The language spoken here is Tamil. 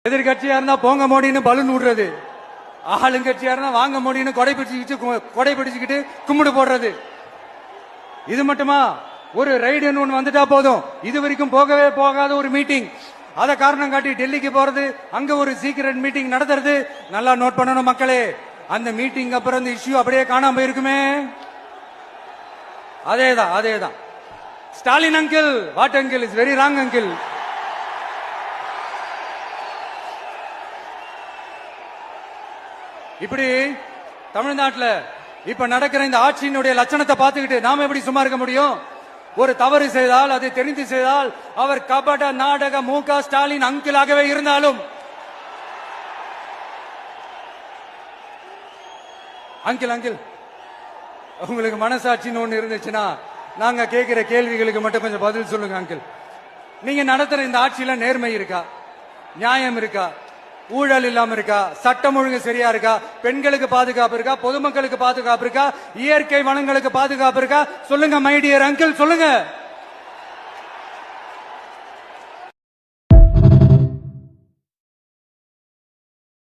எதிர்கட்சியா இருந்தா போங்க மோடின்னு பலூன் விடுறது, ஆளுங்கட்சியா இருந்தா வாங்க மோடின்னு கொடை பிடிச்சுக்கிட்டு கும்பிடு போடுறது. இது மட்டுமா? ஒரு ரைடுன்னு ஒன்று வந்துட்டா போதும், இது வரைக்கும் போகவே போகாத ஒரு மீட்டிங், அத காரணம் காட்டி டெல்லிக்கு போறது, அங்க ஒரு சீக்கிரட் மீட்டிங் நடத்துறது. நல்லா நோட் பண்ணணும் மக்களே, அந்த மீட்டிங் அப்புறம் இந்த இஷ்யூ அப்படியே காணாம போயிருக்குமே. அதேதான் Stalin uncle, what uncle, is very wrong uncle. இப்படி தமிழ்நாட்டில் இப்ப நடக்கிற இந்த ஆட்சியினுடைய லட்சணத்தை பார்த்துக்கிட்டு நாம எப்படி சும்மா இருக்க முடியும்? ஒரு தவறு செய்தால், அதை தெரிந்து செய்தால், அவர் கபட நாடக மு.க. ஸ்டாலின் அங்கிளாகவே இருந்தாலும், அங்கிள் உங்களுக்கு மனசாட்சின்னு ஒண்ணு இருந்துச்சுன்னா நாங்க கேட்கிற கேள்விகளுக்கு மட்டும் கொஞ்சம் பதில் சொல்லுங்க அங்கிள். நீங்க நடத்துற இந்த ஆட்சியில நேர்மை இருக்கா? நியாயம் இருக்கா? ஊழல் இல்லாம இருக்கா? சட்டம் ஒழுங்கு சரியா இருக்கா? பெண்களுக்கு பாதுகாப்பு இருக்கா? பொதுமக்களுக்கு பாதுகாப்பு இருக்கா? இயற்கை வளங்களுக்கு பாதுகாப்பு இருக்கா? சொல்லுங்க மை டியர் அங்கிள், சொல்லுங்க.